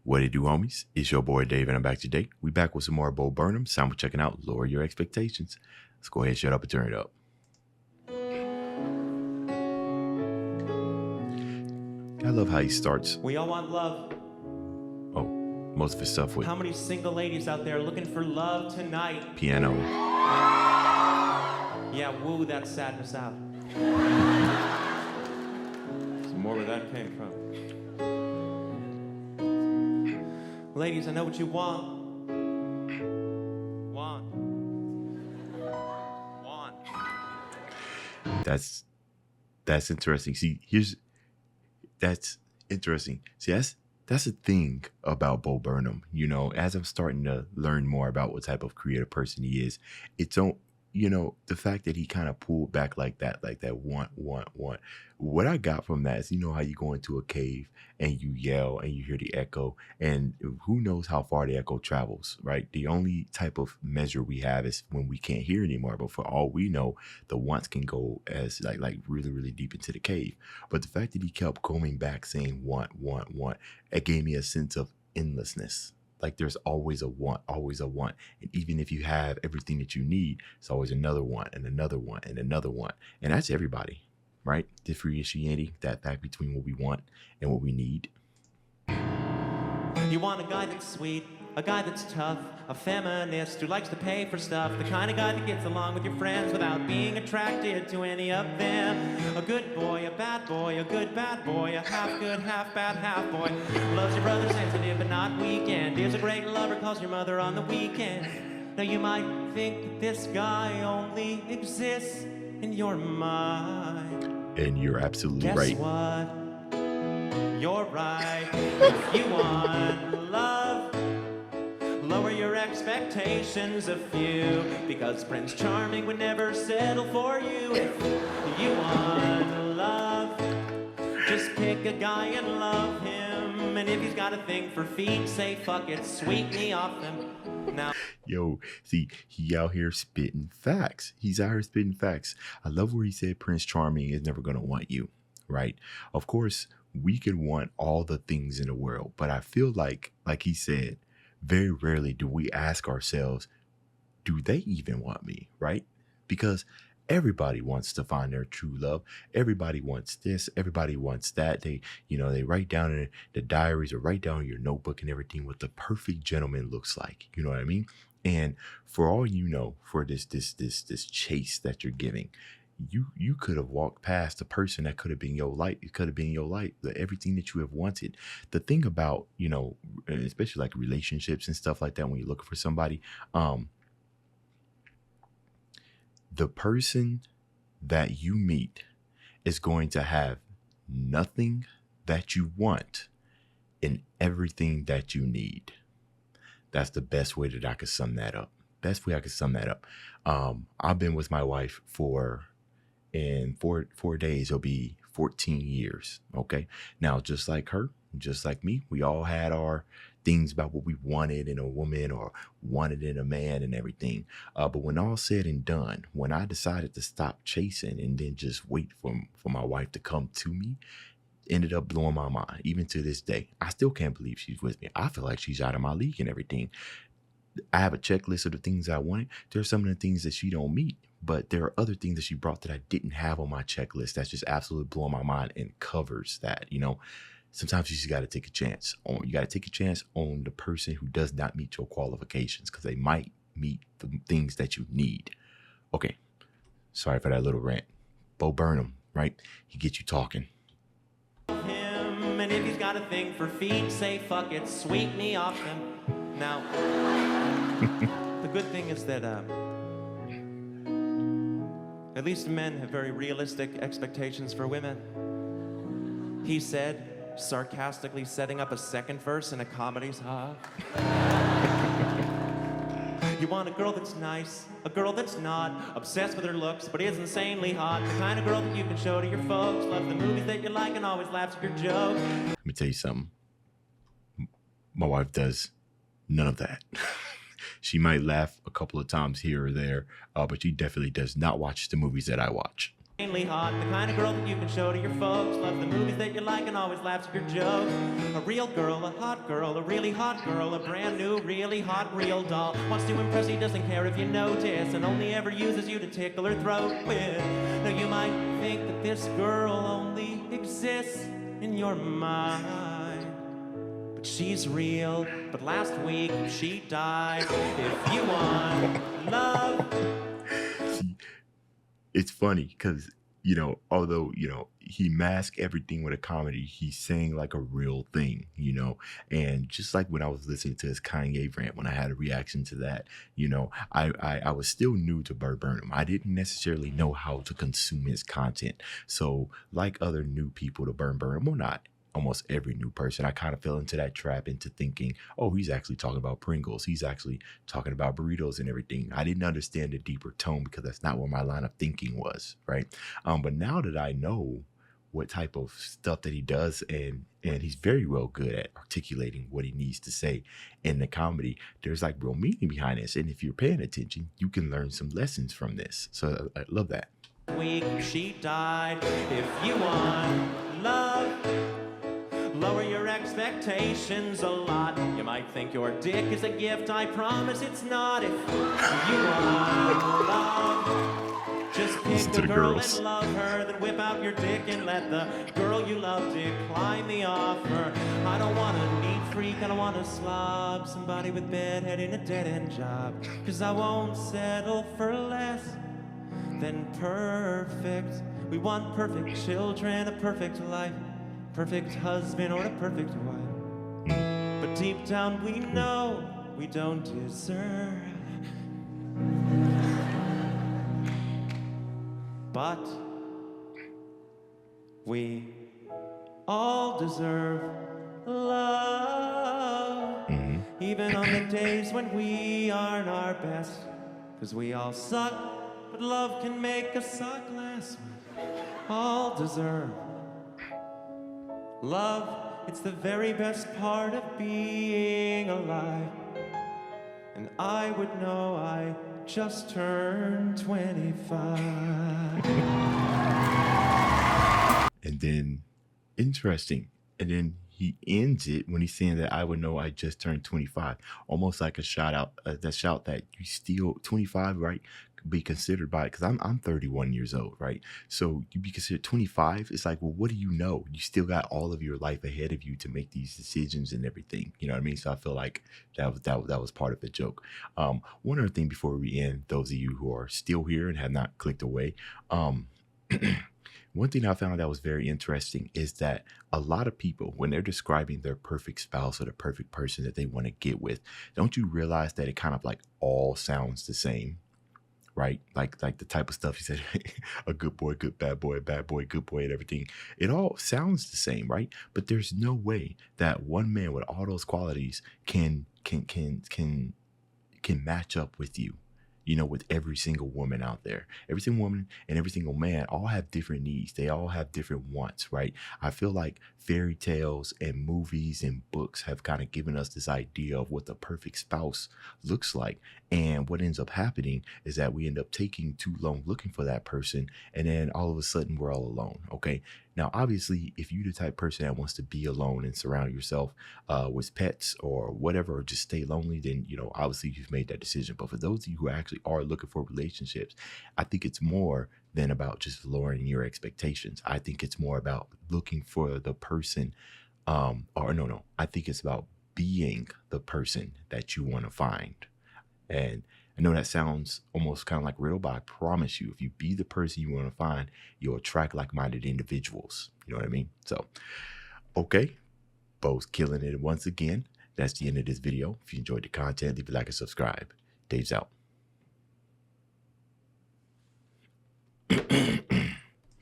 What it do, homies? It's your boy Dave, and I'm back today. We back with some more Burnham. Sound we're checking out. Lower your expectations. Let's go ahead, shut up, and turn it up. I love how he starts. We all want love. Oh, most of his stuff with How many single ladies out there looking for love tonight? piano. Yeah, woo that sadness out. Some more where that came from. Ladies, I know what you want. Want. That's interesting. See, that's interesting. See, that's the thing about Bo Burnham. You know, as I'm starting to learn more about what type of creative person he is, the fact that he kind of pulled back like that want. What I got from that is, you know how you go into a cave and you yell and you hear the echo, and who knows how far the echo travels, right? The only type of measure we have is when we can't hear anymore. But for all we know, the wants can go as like really, really deep into the cave. But the fact that he kept coming back saying want, it gave me a sense of endlessness. Like there's always a want. And even if you have everything that you need, it's always another want and another want and another want. And that's everybody, right? Differentiating that fact between what we want and what we need. You want a guy that's sweet, a guy that's tough, a feminist who likes to pay for stuff, the kind of guy that gets along with your friends without being attracted to any of them. A good boy, a bad boy, a good bad boy, a half good, half bad, half boy. Loves your brother, sensitive but not weekend. Is a great lover, calls your mother on the weekend. Now you might think that this guy only exists in your mind. And you're absolutely Guess right. what? You're right. If you want love, lower your expectations a few, because Prince Charming would never settle for you. If you want love, just pick a guy and love him. And if he's got a thing for feet, say fuck it, sweep me off him. Now, Yo, see, he out here spitting facts. He's out here spitting facts. I love where he said Prince Charming is never going to want you, right? Of course, we can want all the things in the world, but I feel like he said, very rarely do we ask ourselves, do they even want me, right? Because everybody wants to find their true love. Everybody wants this. Everybody wants that. They write down in the diaries or write down in your notebook and everything what the perfect gentleman looks like. You know what I mean? And for all you know, for this chase that you're giving, you could have walked past the person that could have been your light. It could have been your light, everything that you have wanted. The thing about, especially like relationships and stuff like that, when you're looking for somebody, the person that you meet is going to have nothing that you want and everything that you need. That's the best way that I could sum that up. I've been with my wife in four days, it'll be 14 years. Okay. Now, just like her, just like me, we all had our things about what we wanted in a woman or wanted in a man and everything. But when all said and done, when I decided to stop chasing and then just wait for my wife to come to me, ended up blowing my mind. Even to this day, I still can't believe she's with me. I feel like she's out of my league and everything. I have a checklist of the things I wanted. There's some of the things that she don't meet, but there are other things that she brought that I didn't have on my checklist. That's just absolutely blowing my mind and covers that. Sometimes you just got to take a chance on. You got to take a chance on the person who does not meet your qualifications, because they might meet the things that you need. Okay, sorry for that little rant. Bo Burnham, right? He gets you talking. him, and if he's got a thing for feet, say fuck it, sweep me off him. Now, the good thing is that at least men have very realistic expectations for women. He said, sarcastically setting up a second verse in a comedy's hot. You want a girl that's nice, a girl that's not obsessed with her looks, but is insanely hot. The kind of girl that you can show to your folks, loves the movies that you like, and always laughs at your jokes. Let me tell you something. My wife does none of that. She might laugh a couple of times here or there, but she definitely does not watch the movies that I watch. Mainly hot, the kind of girl that you can show to your folks. Loves the movies that you like and always laughs at your jokes. A real girl, a hot girl, a really hot girl, a brand new, really hot, real doll. Wants to impress you, doesn't care if you notice, and only ever uses you to tickle her throat with. Now you might think that this girl only exists in your mind, but she's real. But last week she died. If you want love. See, it's funny because, you know, although, you know, he masked everything with a comedy, he's saying like a real thing, you know. And just like when I was listening to his Kanye rant, when I had a reaction to that, you know, I was still new to Burnham. I didn't necessarily know how to consume his content. So like other new people to Burnham, or not almost every new person, I kind of fell into that trap, into thinking, oh, he's actually talking about Pringles. He's actually talking about burritos and everything. I didn't understand the deeper tone because that's not where my line of thinking was, right? But now that I know what type of stuff that he does, and he's very well good at articulating what he needs to say in the comedy, there's like real meaning behind this. And if you're paying attention, you can learn some lessons from this. So I love that. Week she died. If you want love, lower your expectations a lot. You might think your dick is a gift. I promise it's not. If you want love, just Listen pick to a the girl girls. and love her. Then whip out your dick and let the girl you love decline the offer. I don't want a neat freak. I don't want a slob. Somebody with bedhead in a dead-end job. 'Cause I won't settle for less than perfect. We want perfect children, a perfect life, perfect husband, or a perfect wife. But deep down we know we don't deserve. But we all deserve love. Even on the days when we aren't our best. 'Cause we all suck, but love can make us suck less. We all deserve love. It's the very best part of being alive. And I would know I just turned 25. And then, interesting. And then he ends it when he's saying that I would know I just turned 25, almost like a shout out, that shout that you still 25, right? Be considered by it, because I'm 31 years old, right? So you be considered 25. It's like, well, what do you know? You still got all of your life ahead of you to make these decisions and everything. You know what I mean? So I feel like that was part of the joke. One other thing before we end, those of you who are still here and have not clicked away, one thing I found that was very interesting is that a lot of people, when they're describing their perfect spouse or the perfect person that they want to get with, don't you realize that it kind of like all sounds the same? Right? Like the type of stuff he said, a good boy, good bad boy, good boy, and everything. It all sounds the same, right? But there's no way that one man with all those qualities can match up with you, you know, with every single woman out there. Every single woman and every single man all have different needs. They all have different wants, right? I feel like fairy tales and movies and books have kind of given us this idea of what the perfect spouse looks like. And what ends up happening is that we end up taking too long looking for that person. And then all of a sudden we're all alone. Okay. Now, obviously, if you're the type of person that wants to be alone and surround yourself with pets or whatever, or just stay lonely, then, you know, obviously you've made that decision. But for those of you who actually are looking for relationships, I think it's more than about just lowering your expectations. I think it's more about looking for the person, I think it's about being the person that you want to find. And I know that sounds almost kind of like riddle, but I promise you, if you be the person you want to find, you'll attract like-minded individuals. You know what I mean? So, okay, Bo's killing it once again. That's the end of this video. If you enjoyed the content, leave a like and subscribe. Dave's out.